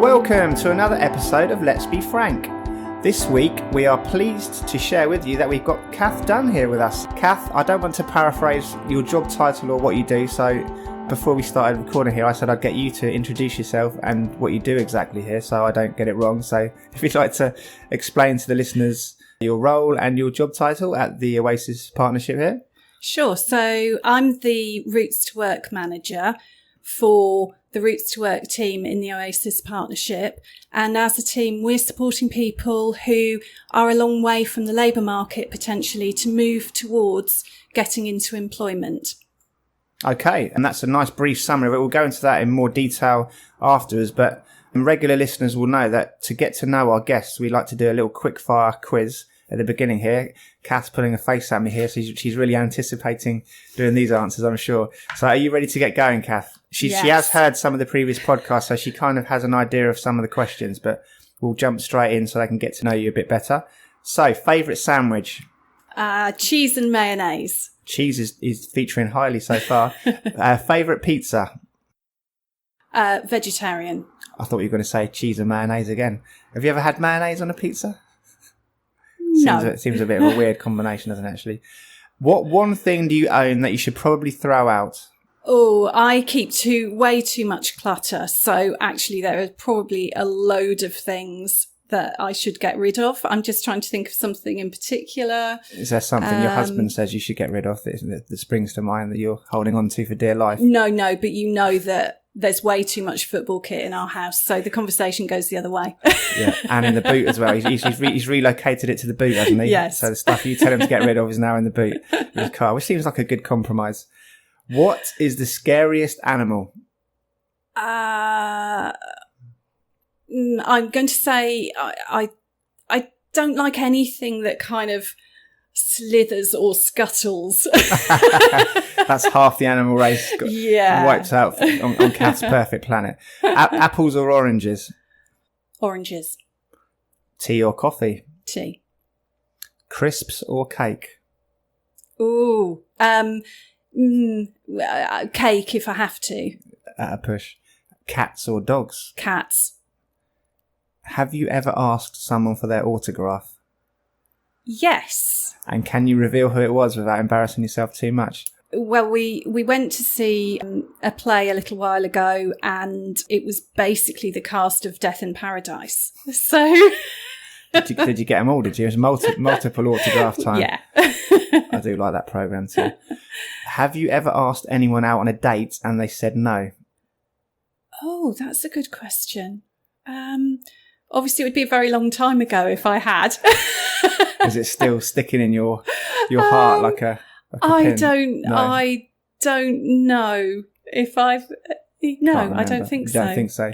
Welcome to another episode of Let's Be Frank. This week we are pleased to share with you that we've got Kath Dunn here with us. Kath, I don't want to paraphrase your job title or what you do, so before we started recording here I said I'd get you to introduce yourself and what you do exactly here so I don't get it wrong. So if you'd like to explain to the listeners your role and your job title at the Oasis partnership here. Sure. So I'm the Routes to Work manager for the Routes to Work team in the Oasis partnership. And as a team, we're supporting people who are a long way from the labour market potentially to move towards getting into employment. Okay, and that's a nice brief summary of it. We'll go into that in more detail afterwards, but regular listeners will know that to get to know our guests, we like to do a little quick fire quiz at the beginning here. Kath's pulling a face at me here, so she's really anticipating doing these answers, I'm sure. So are you ready to get going, Kath? Yes. She has heard some of the previous podcasts, so she kind of has an idea of some of the questions, but we'll jump straight in so they can get to know you a bit better. So, favourite sandwich? Cheese and mayonnaise. Cheese is featuring highly so far. Favourite pizza? Vegetarian. I thought you were going to say cheese and mayonnaise again. Have you ever had mayonnaise on a pizza? No. Seems a bit of a weird combination, doesn't it, actually? What one thing do you own that you should probably throw out? Oh, I keep way too much clutter. So actually there are probably a load of things that I should get rid of. I'm just trying to think of something in particular. Is there something your husband says you should get rid of that springs to mind that you're holding on to for dear life? No, but you know that there's way too much football kit in our house, so the conversation goes the other way. Yeah, and in the boot as well. He's relocated it to the boot, hasn't he? Yes. So the stuff you tell him to get rid of is now in the boot of his car, which seems like a good compromise. What is the scariest animal? I'm going to say I don't like anything that kind of slithers or scuttles. That's half the animal race wiped out on Kath's perfect planet. Apples or oranges? Oranges. Tea or coffee? Tea. Crisps or cake? Ooh. Cake if I have to. At a push. Cats or dogs? Cats. Have you ever asked someone for their autograph? Yes. And can you reveal who it was without embarrassing yourself too much? Well, we went to see a play a little while ago, and it was basically the cast of Death in Paradise. So, did you get them all? Did you? It was multiple autograph time. Yeah. I do like that program too. Have you ever asked anyone out on a date and they said no? Oh, that's a good question. Obviously, it would be a very long time ago if I had. Is it still sticking in your heart like a pin? I don't know if I've. No, I don't think so. You don't think so?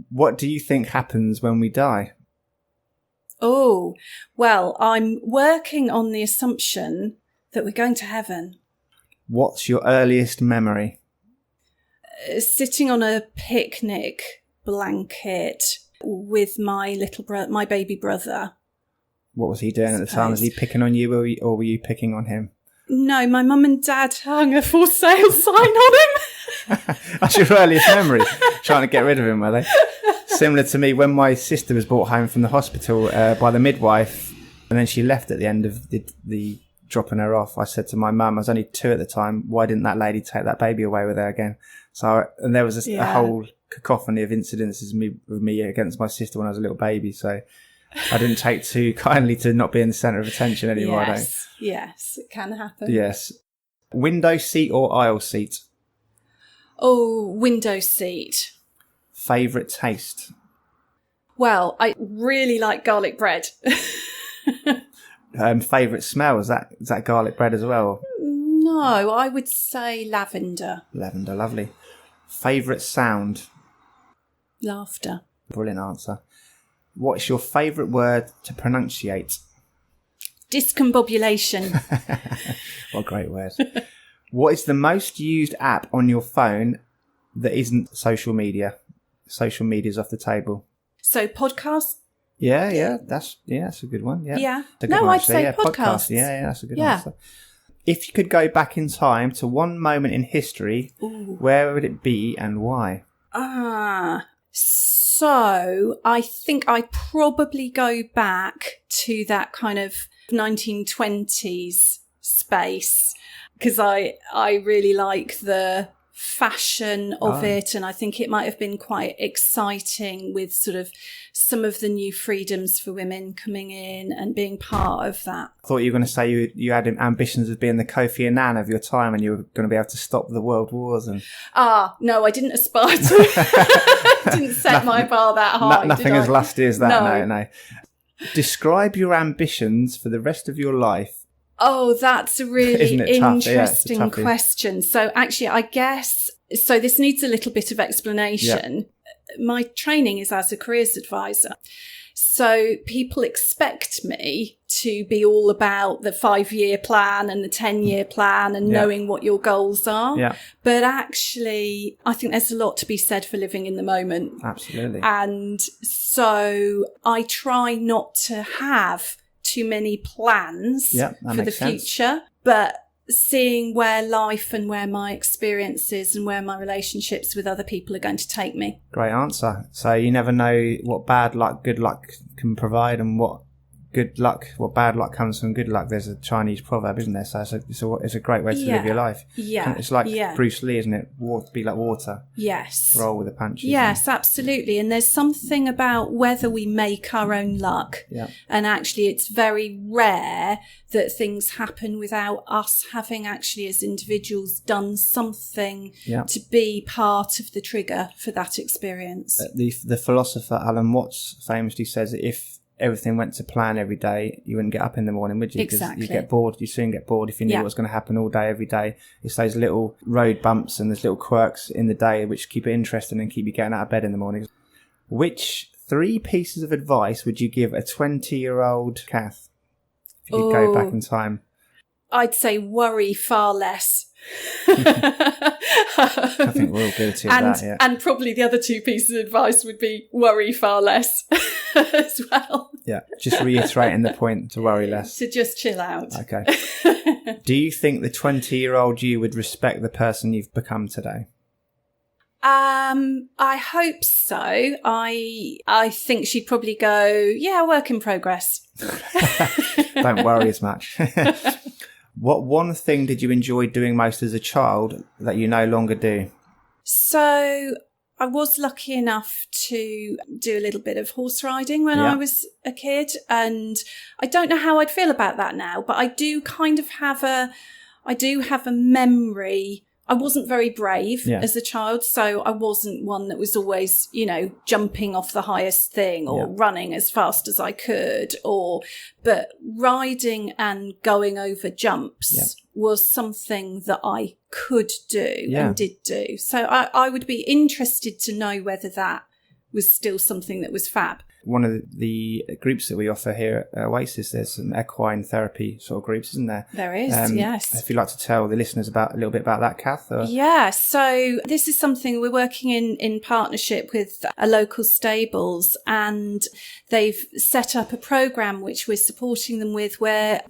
What do you think happens when we die? Oh, well, I'm working on the assumption that we're going to heaven. What's your earliest memory? Sitting on a picnic blanket with my my baby brother. What was he doing at the time? Was he picking on you or were you picking on him? No, my mum and dad hung a for sale sign on him. That's your earliest memory? Trying to get rid of him, were they? Similar to me, when my sister was brought home from the hospital by the midwife, and then she left at the end of the dropping her off, I said to my mum, I was only 2 at the time, why didn't that lady take that baby away with her again? And there was a whole cacophony of incidences with me against my sister when I was a little baby, so I didn't take too kindly to not being the centre of attention anymore. Yes, it can happen. Yes. Window seat or aisle seat? Oh, window seat. Favourite taste? Well, I really like garlic bread. Favourite smell? Is that garlic bread as well? No, I would say lavender. Lavender, lovely. Favourite sound? Laughter. Brilliant answer. What's your favourite word to pronunciate? Discombobulation. What a great word. What is the most used app on your phone that isn't social media? Social media's off the table. So podcasts? Yeah, that's a good one. Yeah. I'd say podcasts. Yeah, that's a good answer. If you could go back in time to one moment in history, where would it be and why? So I think I probably go back to that kind of 1920s space, because I really like the fashion of it, and I think it might have been quite exciting with sort of some of the new freedoms for women coming in and being part of that. I thought you were going to say you had ambitions of being the Kofi Annan of your time, and you were going to be able to stop the world wars. And no, I didn't aspire to. Didn't set my bar that high. Nothing as lusty as that. No. Describe your ambitions for the rest of your life. Oh, that's a really interesting tough question. So actually, I guess, so this needs a little bit of explanation. Yeah. My training is as a careers advisor. So people expect me to be all about the 5-year plan and the 10-year plan and knowing what your goals are. Yeah. But actually, I think there's a lot to be said for living in the moment. Absolutely. And so I try not to have too many plans for the future, but seeing where life and where my experiences and where my relationships with other people are going to take me. Great answer. So you never know what bad luck good luck can provide, and what bad luck comes from good luck. There's a Chinese proverb, isn't there? So it's a great way to live your life. Yeah. It's like Bruce Lee, isn't it? Be like water. Yes. Roll with the punches. Yes, absolutely. And there's something about whether we make our own luck. Yeah. And actually, it's very rare that things happen without us having actually, as individuals, done something to be part of the trigger for that experience. The philosopher Alan Watts famously says that if everything went to plan every day, you wouldn't get up in the morning, would you? Exactly. You get bored. You soon get bored if you knew what's going to happen all day, every day. It's those little road bumps and those little quirks in the day which keep it interesting and keep you getting out of bed in the morning. Which 3 pieces of advice would you give a 20-year-old Kath if you could go back in time? I'd say worry far less. I think we're all guilty of that, yeah. And probably the other 2 pieces of advice would be worry far less as well. Yeah, just reiterating the point to worry less. To just chill out. Okay. Do you think the 20-year-old you would respect the person you've become today? I hope so. I think she'd probably go, work in progress. Don't worry as much. What one thing did you enjoy doing most as a child that you no longer do? So I was lucky enough to do a little bit of horse riding when I was a kid, and I don't know how I'd feel about that now, but I do kind of have a memory. I wasn't very brave as a child, so I wasn't one that was always, jumping off the highest thing or running as fast as I could, but riding and going over jumps was something that I could do and did do. So I would be interested to know whether that was still something that was fab. One of the groups that we offer here at Oasis, there's some equine therapy sort of groups, isn't there? There is, yes. If you'd like to tell the listeners a little bit about that, Kath? Or? Yeah, so this is something we're working in partnership with a local stables, and they've set up a program which we're supporting them with where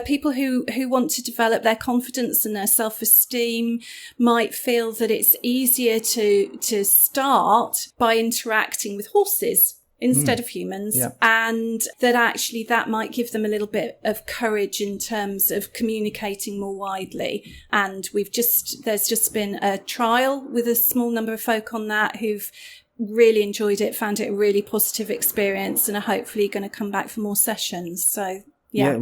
people who want to develop their confidence and their self-esteem might feel that it's easier to start by interacting with horses instead of humans, and that actually that might give them a little bit of courage in terms of communicating more widely. And there's just been a trial with a small number of folk on that who've really enjoyed it, found it a really positive experience, and are hopefully going to come back for more sessions. So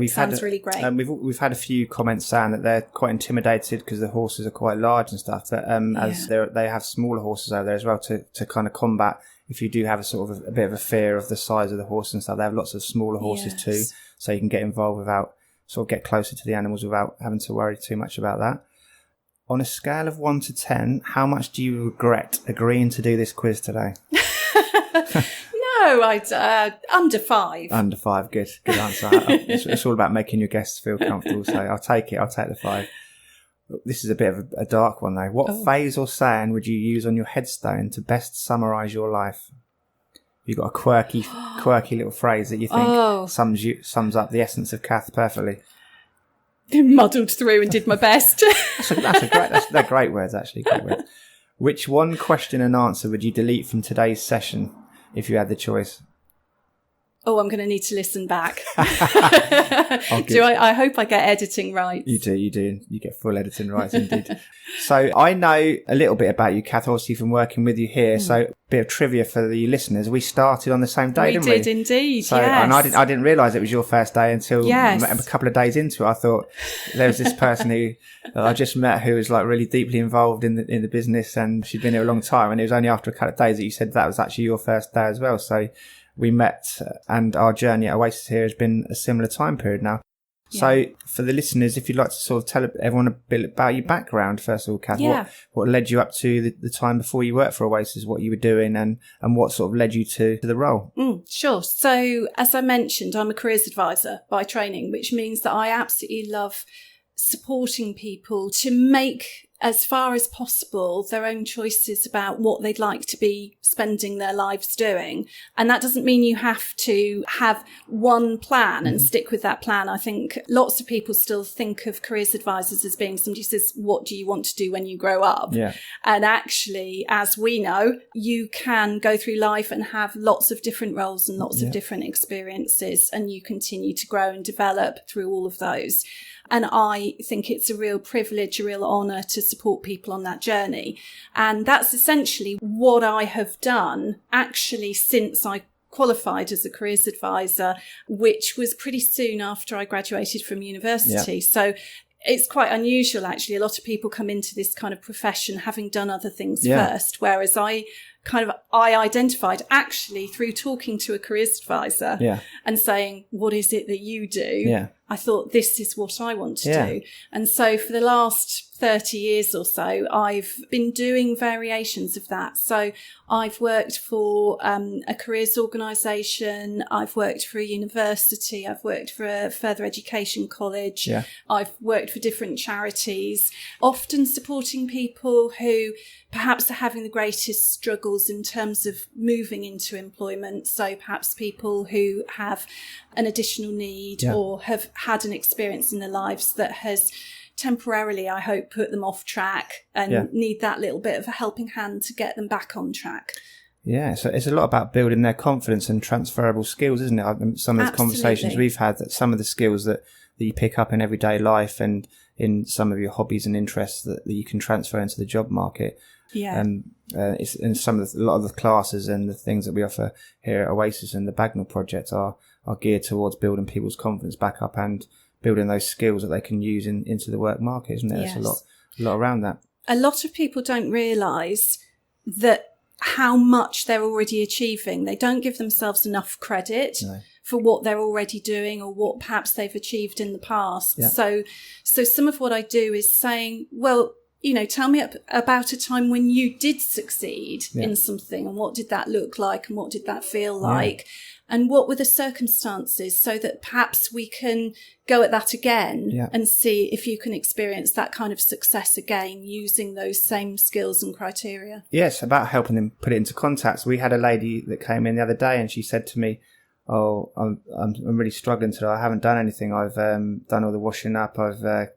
sounds really great. We've had a few comments saying that they're quite intimidated because the horses are quite large and stuff, but as they have smaller horses over there as well to kind of combat. If you do have a bit of a fear of the size of the horse and stuff, they have lots of smaller horses too, so you can get involved without get closer to the animals without having to worry too much about that. On a scale of 1 to 10, how much do you regret agreeing to do this quiz today? No, I'd under 5. Under 5, good answer. It's all about making your guests feel comfortable, so I'll take the 5. This is a bit of a dark one though. What phrase or saying would you use on your headstone to best summarise your life? You've got a quirky little phrase that you think sums up the essence of Kath perfectly. Muddled through and did my best. They're great words, actually. Great words. Which one question and answer would you delete from today's session? if you had the choice? Oh, I'm going to need to listen back. I hope I get editing right. You do. You get full editing rights indeed. So I know a little bit about you, Kath, obviously from working with you here. So a bit of trivia for the listeners. We started on the same day, didn't we? We did indeed, so, yes. And I didn't realise it was your first day until a couple of days into it. I thought there was this person who I just met who was like really deeply involved in the business, and she'd been here a long time. And it was only after a couple of days that you said that was actually your first day as well. So we met, and our journey at Oasis here has been a similar time period now. Yeah. So for the listeners, if you'd like to sort of tell everyone a bit about your background, first of all, Kath, what led you up to the time before you worked for Oasis, what you were doing, and what sort of led you to the role? Sure. So as I mentioned, I'm a careers advisor by training, which means that I absolutely love supporting people to make, as far as possible, their own choices about what they'd like to be spending their lives doing. And that doesn't mean you have to have one plan and stick with that plan. I think lots of people still think of careers advisors as being somebody who says, what do you want to do when you grow up? Yeah. And actually, as we know, you can go through life and have lots of different roles and lots of different experiences, and you continue to grow and develop through all of those. And I think it's a real privilege, a real honour to support people on that journey. And that's essentially what I have done actually since I qualified as a careers advisor, which was pretty soon after I graduated from university. Yeah. So it's quite unusual, actually. A lot of people come into this kind of profession having done other things first, whereas I identified actually through talking to a careers advisor and saying, what is it that you do? Yeah. I thought, this is what I want to do. And so for the last 30 years or so, I've been doing variations of that. So I've worked for a careers organisation. I've worked for a university. I've worked for a further education college. Yeah. I've worked for different charities, often supporting people who perhaps are having the greatest struggles in terms of moving into employment. So perhaps people who have an additional need or have had an experience in their lives that has temporarily, I hope, put them off track and need that little bit of a helping hand to get them back on track. Yeah, so it's a lot about building their confidence and transferable skills, isn't it? Some of the conversations we've had, that some of the skills that you pick up in everyday life and in some of your hobbies and interests that you can transfer into the job market. Yeah. It's in a lot of the classes and the things that we offer here at Oasis and the Bagnall project are geared towards building people's confidence back up and building those skills that they can use into the work market, isn't it? Yes. There's a lot around that. A lot of people don't realise that how much they're already achieving. They don't give themselves enough credit for what they're already doing or what perhaps they've achieved in the past. Yeah. So some of what I do is saying, well, tell me about a time when you did succeed in something, and what did that look like, and what did that feel like, and what were the circumstances, so that perhaps we can go at that again and see if you can experience that kind of success again using those same skills and criteria. Yes, about helping them put it into context. We had a lady that came in the other day and she said to me, oh, I'm really struggling today. I haven't done anything. I've done all the washing up. I've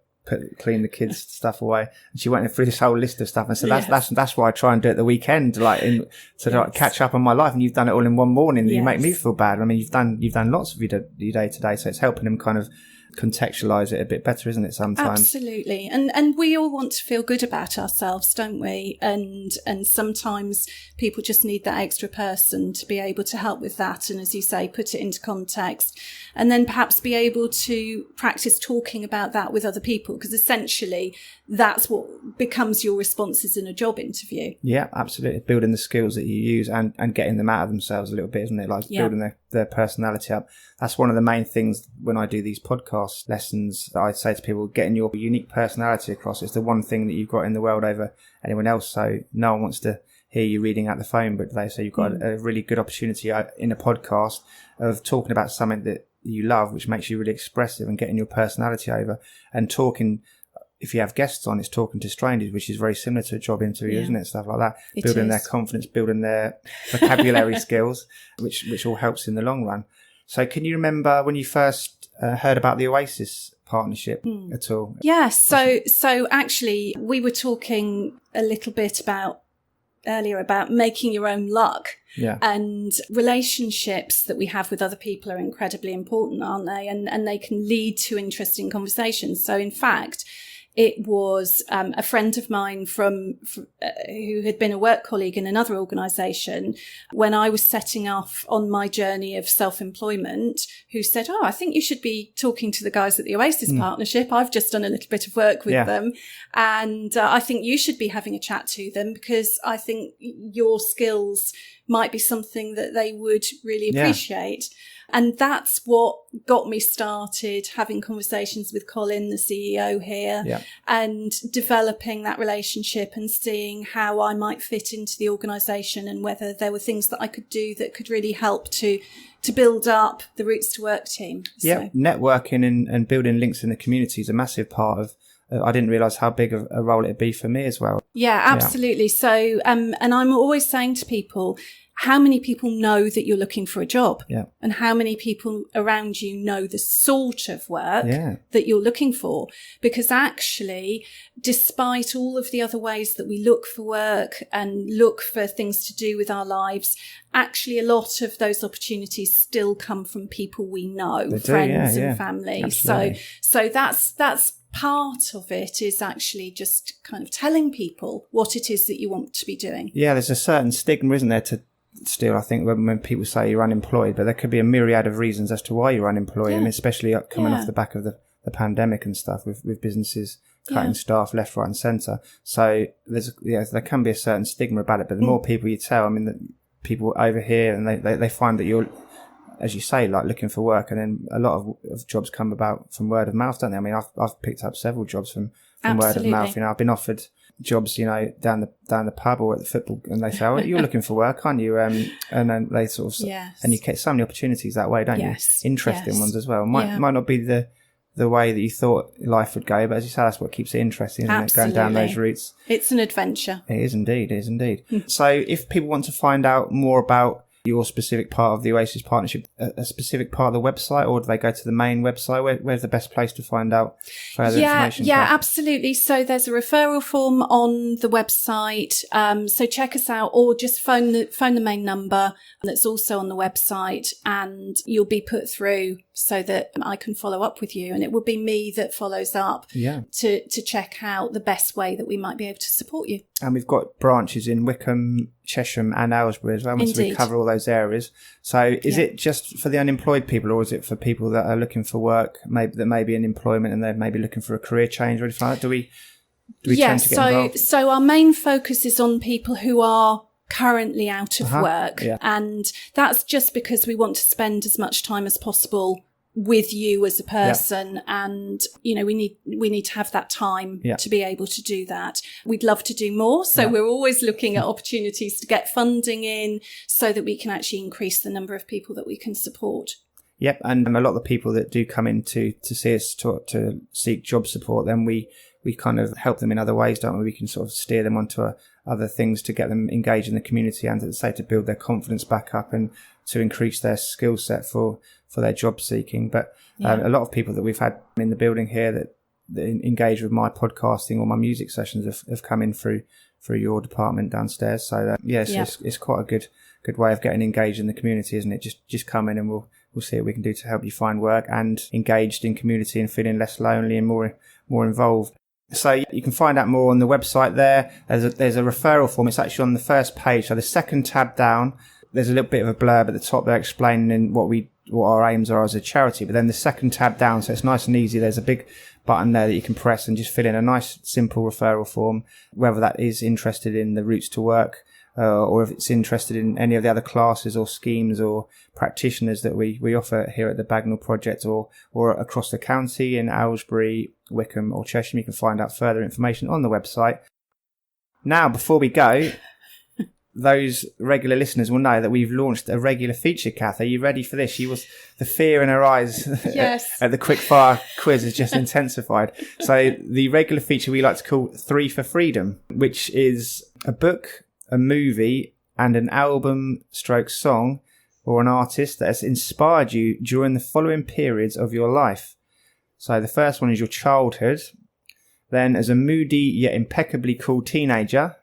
clean the kids' stuff away, and she went through this whole list of stuff. And so that's why I try and do it the weekend, to catch up on my life. And you've done it all in one morning. You make me feel bad. I mean, you've done lots of your day to day, so it's helping them kind of contextualize it a bit better, isn't it? Sometimes, absolutely, and we all want to feel good about ourselves, don't we? And sometimes people just need that extra person to be able to help with that, and as you say, put it into context, and then perhaps be able to practice talking about that with other people, because essentially that's what becomes your responses in a job interview. Yeah, absolutely. Building the skills that you use and getting them out of themselves a little bit, isn't it? Like building their personality up. That's one of the main things when I do these podcast lessons that I say to people: getting your unique personality across. It's the one thing that you've got in the world over anyone else. So no one wants to hear you reading out the phone, but they say you've got a really good opportunity in a podcast of talking about something that you love, which makes you really expressive, and getting your personality over, and talking. If you have guests on, it's talking to strangers, which is very similar to a job interview, isn't it? Stuff like that. Building their confidence, building their vocabulary skills, which all helps in the long run. So can you remember when you first heard about the Oasis partnership at all? Yes. So actually we were talking a little bit about earlier about making your own luck. Yeah. And relationships that we have with other people are incredibly important, aren't they? And they can lead to interesting conversations. So in fact, it was a friend of mine who had been a work colleague in another organisation when I was setting off on my journey of self-employment, who said, I think you should be talking to the guys at the Oasis Partnership. I've just done a little bit of work with them. And I think you should be having a chat to them, because I think your skills might be something that they would really appreciate. And that's what got me started having conversations with Colin, the CEO here, and developing that relationship and seeing how I might fit into the organisation and whether there were things that I could do that could really help to build up the Roots to Work team. Yeah, networking and building links in the community is a massive part of I didn't realise how big a role it'd be for me as well. Yeah, absolutely. Yeah. So, and I'm always saying to people, how many people know that you're looking for a job? Yeah. And how many people around you know the sort of work that you're looking for? Because actually, despite all of the other ways that we look for work and look for things to do with our lives, actually a lot of those opportunities still come from people we know, friends and family. Absolutely. So that's part of it, is actually just kind of telling people what it is that you want to be doing. Yeah, there's a certain stigma, isn't there, to still, I think, when people say you're unemployed, but there could be a myriad of reasons as to why you're unemployed, and especially coming off the back of the pandemic and stuff, with businesses cutting staff left, right and centre. So there can be a certain stigma about it, but the more people you tell, I mean, that people over here, and they find that you're, as you say, like looking for work, and then a lot of jobs come about from word of mouth, don't they? I mean, I've picked up several jobs from word of mouth. You know, I've been offered jobs, you know, down the pub or at the football, and they say, you're looking for work, aren't you? And then they sort of, and you get so many opportunities that way, don't you? Interesting ones as well. Might not be the way that you thought life would go, but as you say, that's what keeps it interesting, isn't it? Going down those routes. It's an adventure. It is indeed. So if people want to find out more about your specific part of the Oasis Partnership, a specific part of the website, or do they go to the main website? Where's the best place to find out further information? Yeah, absolutely. So there's a referral form on the website. So check us out, or just phone the main number that's also on the website, and you'll be put through so that I can follow up with you. And it will be me that follows up to check out the best way that we might be able to support you. And we've got branches in Wickham, Chesham and Aylesbury as well. So we cover all those areas. So is it just for the unemployed people, or is it for people that are looking for work, that may be in employment and they're maybe looking for a career change or anything like that? Do we tend to get involved? So our main focus is on people who are currently out of work. Yeah. And that's just because we want to spend as much time as possible with you as a person, and you know, we need to have that time to be able to do that. We'd love to do more, so we're always looking at opportunities to get funding in so that we can actually increase the number of people that we can support. Yep, and a lot of the people that do come in to see us to seek job support, then we kind of help them in other ways, don't we? We can sort of steer them onto other things to get them engaged in the community, and to build their confidence back up and to increase their skill set for their job seeking. But a lot of people that we've had in the building here that engage with my podcasting or my music sessions have come in through your department downstairs. So it's quite a good way of getting engaged in the community, isn't it? Just come in and we'll see what we can do to help you find work and engaged in community and feeling less lonely and more involved. So you can find out more on the website there. There's a referral form. It's actually on the first page. So the second tab down, there's a little bit of a blurb at the top there explaining what our aims are as a charity. But then the second tab down, so it's nice and easy. There's a big button there that you can press and just fill in a nice, simple referral form, whether that is interested in the Roots to Work, or if it's interested in any of the other classes or schemes or practitioners that we offer here at the Bagnall Project, or across the county in Aylesbury, Wickham or Chesham. You can find out further information on the website. Now, before we go, those regular listeners will know that we've launched a regular feature, Kath. Are you ready for this? The fear in her eyes at the quickfire quiz has just intensified. So the regular feature we like to call 3 for Freedom, which is a book, a movie and an album/song or an artist that has inspired you during the following periods of your life. So the first one is your childhood, then as a moody yet impeccably cool teenager,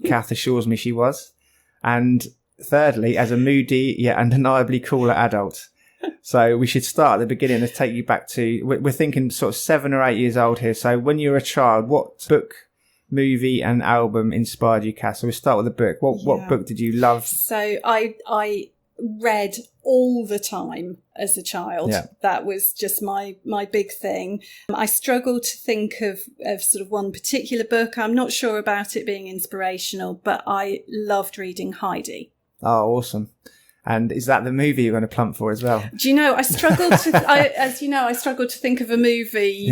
Kath assures me she was. And thirdly, as a moody yet undeniably cooler adult. So we should start at the beginning and take you back to, we're thinking sort of 7 or 8 years old here. So when you were a child, what book, movie and album inspired you, Kath? So we'll start with the book. What book did you love? So I read all the time as a child. Yeah. That was just my big thing. I struggle to think of sort of one particular book. I'm not sure about it being inspirational, but I loved reading Heidi. Oh, awesome. And is that the movie you're going to plump for as well? Do you know, I struggled to think of a movie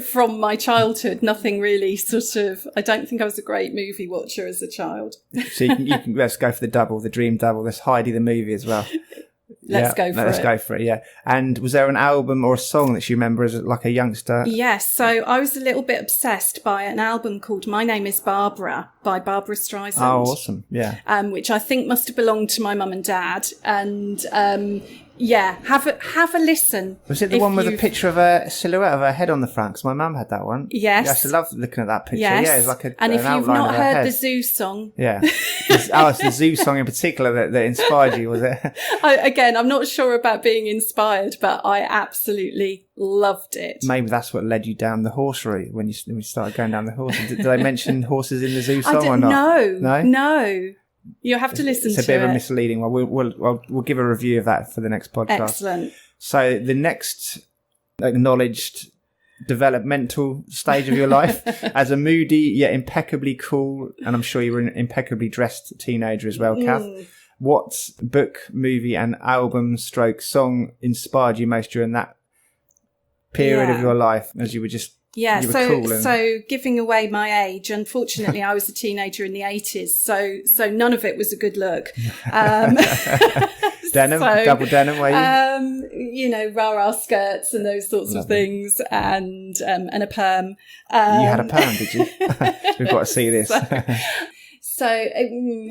from my childhood. Nothing really sort of, I don't think I was a great movie watcher as a child. So you can let's go for the dream double. Let's Heidi the movie as well. Let's go for it. Yeah. And was there an album or a song that you remember as like a youngster? Yes. So I was a little bit obsessed by an album called My Name is Barbara by Barbara Streisand. Oh, awesome. Yeah. Which I think must have belonged to my mum and dad. And have a listen. Was it the one with a picture of a silhouette of her head on the front? Because my mum had that one. Yes. I used to love looking at that picture. Yes. Yeah, it's like and if you've not heard the Zoo song. Yeah. It's the Zoo song in particular that inspired you, was it? Again, I'm not sure about being inspired, but I absolutely loved it. Maybe that's what led you down the horse route when you started going down the horse. Did they mention horses in the Zoo song or not? No. You have to listen to it. It's a bit of a misleading one. We'll give a review of that for the next podcast. Excellent. So the next acknowledged developmental stage of your life as a moody yet impeccably cool, and I'm sure you were an impeccably dressed teenager as well, Kath. What book, movie and album stroke song inspired you most during that period of your life as you were just so giving away my age, unfortunately I was a teenager in the 80s, so none of it was a good look. Denim, double denim, were you? Rah-rah skirts and those sorts of things, and a perm. You had a perm, did you? We've got to see this. So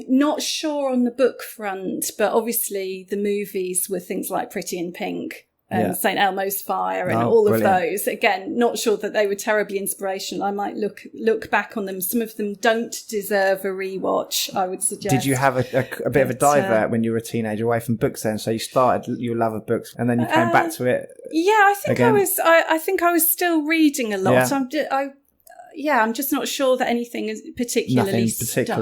not sure on the book front, but obviously the movies were things like Pretty in Pink and St. Elmo's Fire and all of those. Again, not sure that they were terribly inspirational. I might look back on them. Some of them don't deserve a rewatch, I would suggest. Did you have a bit of a divert when you were a teenager away from books then? So you started your love of books and then you came back to it? Yeah, I think again? I think I was still reading a lot. I'm just not sure that anything is particularly stuck.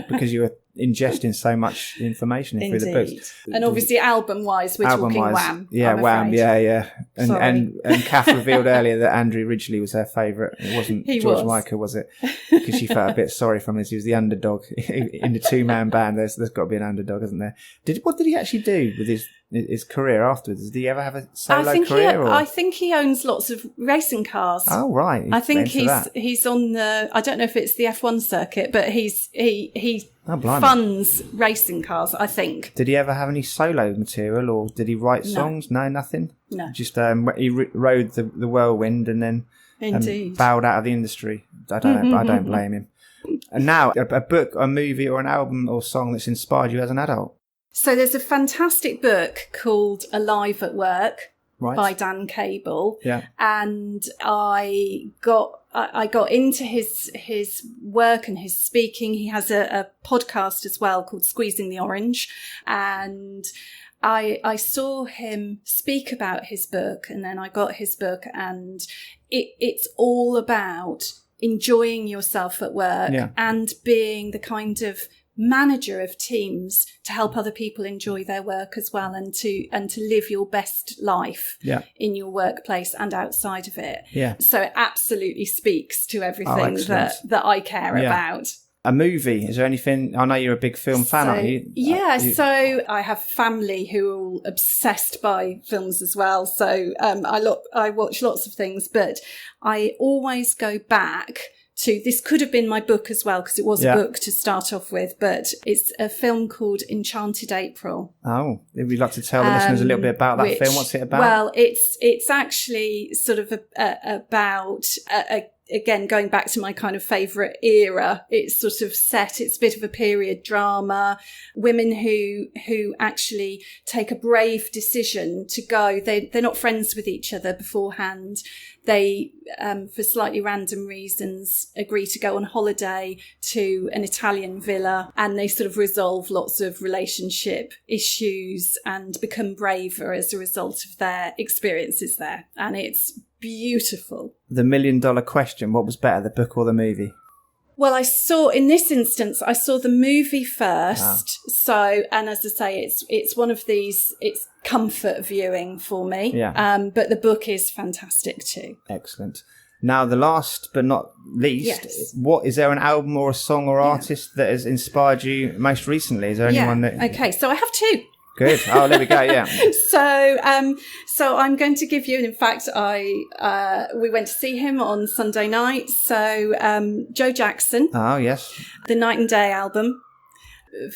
Because you were ingesting so much information through the books. And obviously album-wise, we're talking Wham. Yeah, Wham, yeah. And Kath revealed earlier that Andrew Ridgeley was her favourite. It wasn't George Michael, was it? Because she felt a bit sorry for him as he was the underdog. In the two-man band, there's got to be an underdog, isn't there? What did he actually do with his career afterwards? Did he ever have a solo career? I think he owns lots of racing cars. Oh, right. I think he's on the, I don't know if it's the F1 circuit, but he funds racing cars, I think. Did he ever have any solo material, or did he write songs? No, nothing? No. Just he rode the whirlwind and then bowed out of the industry. I don't blame him. And now, a book, a movie or an album or song that's inspired you as an adult? So there's a fantastic book called Alive at Work by Dan Cable. Yeah. And I got into his work and his speaking. He has a podcast as well called Squeezing the Orange. And I saw him speak about his book, and then I got his book, and it's all about enjoying yourself at work and being the kind of manager of teams to help other people enjoy their work as well, and to live your best life in your workplace and outside of it. Yeah. So it absolutely speaks to everything that I care about. A movie, is there anything? I know you're a big film fan, aren't you? Yeah, so I have family who are all obsessed by films as well. So I watch lots of things, but I always go back to, this could have been my book as well, because it was a book to start off with, but it's a film called Enchanted April. Oh, would you like to tell the listeners a little bit about that film? What's it about? Well, it's actually sort of about again, going back to my kind of favourite era, it's sort of set, it's a bit of a period drama. Women who actually take a brave decision to go. They're not friends with each other beforehand. They, for slightly random reasons, agree to go on holiday to an Italian villa, and they sort of resolve lots of relationship issues and become braver as a result of their experiences there. And it's beautiful. The $1 million question, what was better, the book or the movie? Well, in this instance, I saw the movie first. So, and as I say, it's one of these, it's comfort viewing for me. Yeah. But the book is fantastic too. Excellent. Now, the last but not least, what is there an album or a song or artist that has inspired you most recently? Is there anyone that... Okay, so I have two. Good. Oh, there we go. Yeah. So I'm going to give you, and in fact, we went to see him on Sunday night. So, Joe Jackson. Oh, yes. The Night and Day album.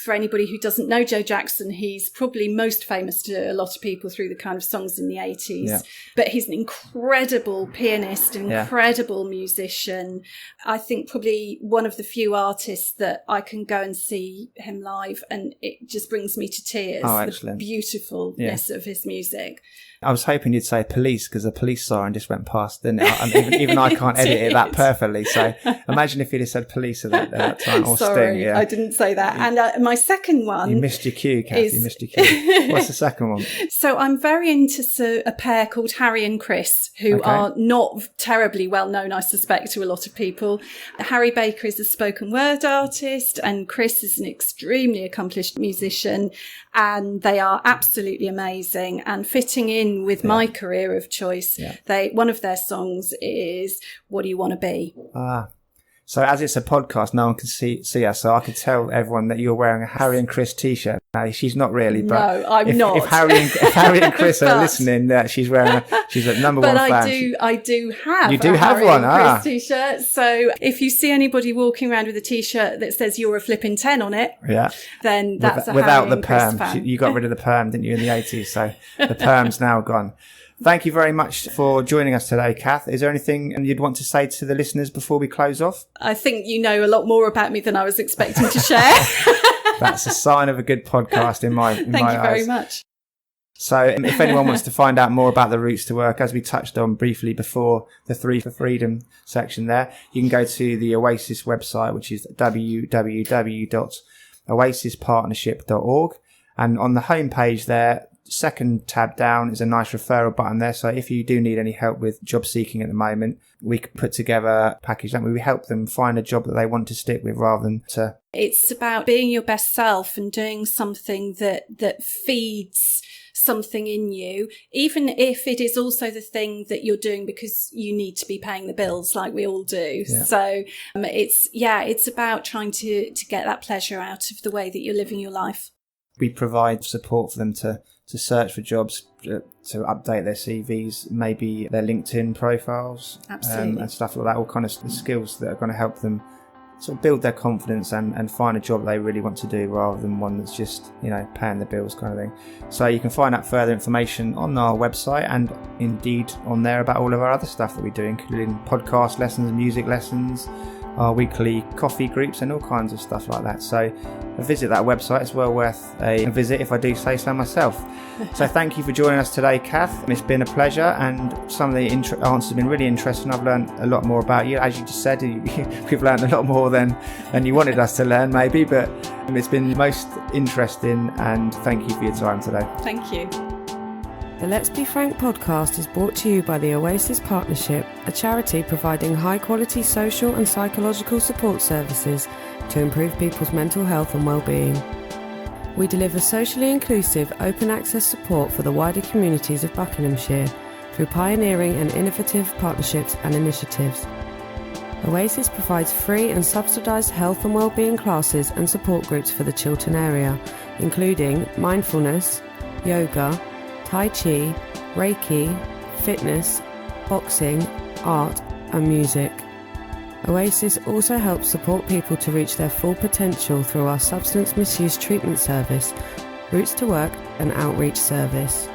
For anybody who doesn't know Joe Jackson, he's probably most famous to a lot of people through the kind of songs in the 80s. Yeah. But he's an incredible pianist, incredible musician. I think probably one of the few artists that I can go and see him live and it just brings me to tears. Oh, excellent. The beautifulness of his music. I was hoping you'd say Police, because a police siren just went past, didn't it? And even I can't edit it that perfectly. So imagine if you'd have said Police at that time, or Sorry, Sting. Yeah. I didn't say that. And my second one... You missed your cue, Kathy. You missed your cue. What's the second one? So I'm very into a pair called Harry and Chris, who are not terribly well known, I suspect, to a lot of people. Harry Baker is a spoken word artist, and Chris is an extremely accomplished musician, and they are absolutely amazing and fitting in with my career of choice. One of their songs is What Do You Want to Be? So as it's a podcast, no one can see us, so I could tell everyone that you're wearing a Harry and Chris t-shirt. No, she's not really, but no, I'm not. If Harry and Chris are listening, she's a number one fan. But I do have you do have one, Chris t-shirt. So if you see anybody walking around with a t-shirt that says "You're a flipping 10" on it, then that's without the perm. Fan. You got rid of the perm, didn't you, in the 80s? So the perm's now gone. Thank you very much for joining us today, Kath. Is there anything you'd want to say to the listeners before we close off? I think you know a lot more about me than I was expecting to share. That's a sign of a good podcast in my eyes. Thank you very much. So if anyone wants to find out more about the Roots to Work, as we touched on briefly before the 3 for Freedom section there, you can go to the Oasis website, which is www.oasispartnership.org. And on the homepage there, second tab down is a nice referral button there. So if you do need any help with job seeking at the moment, we can put together a package that we help them find a job that they want to stick with rather than to... It's about being your best self and doing something that feeds something in you, even if it is also the thing that you're doing because you need to be paying the bills like we all do. Yeah. So it's about trying to get that pleasure out of the way that you're living your life. We provide support for them to search for jobs, to update their CVs, maybe their LinkedIn profiles, and stuff like that, all kind of skills that are going to help them sort of build their confidence and find a job they really want to do rather than one that's just, paying the bills kind of thing. So you can find out further information on our website and indeed on there about all of our other stuff that we do, including podcast lessons, music lessons, our weekly coffee groups and all kinds of stuff like that. So visit that website. It's well worth a visit if I do say so myself. So thank you for joining us today, Kath. It's been a pleasure, and some of the answers have been really interesting. I've learned a lot more about you. As you just said, we've learned a lot more than you wanted us to learn maybe, but it's been most interesting, and thank you for your time today. Thank you. The Let's Be Frank podcast is brought to you by the Oasis Partnership, a charity providing high-quality social and psychological support services to improve people's mental health and well-being. We deliver socially inclusive, open-access support for the wider communities of Buckinghamshire through pioneering and innovative partnerships and initiatives. Oasis provides free and subsidised health and well-being classes and support groups for the Chiltern area, including mindfulness, yoga, Tai Chi, Reiki, fitness, boxing, art and music. Oasis also helps support people to reach their full potential through our substance misuse treatment service, Roots to Work and outreach service.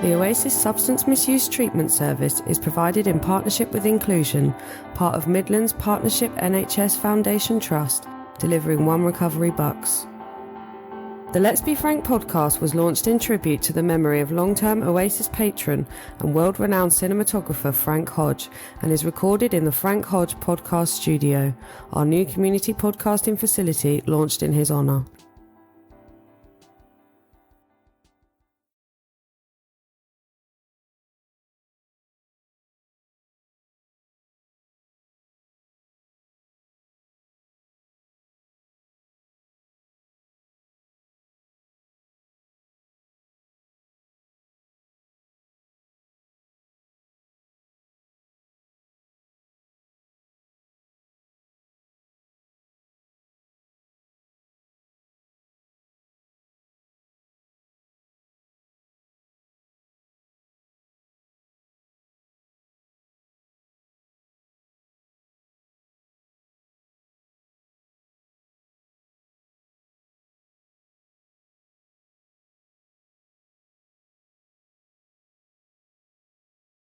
The Oasis Substance Misuse Treatment Service is provided in partnership with Inclusion, part of Midlands Partnership NHS Foundation Trust, delivering 1 recovery bucks. The Let's Be Frank podcast was launched in tribute to the memory of long-term Oasis patron and world-renowned cinematographer Frank Hodge, and is recorded in the Frank Hodge Podcast Studio, our new community podcasting facility launched in his honour.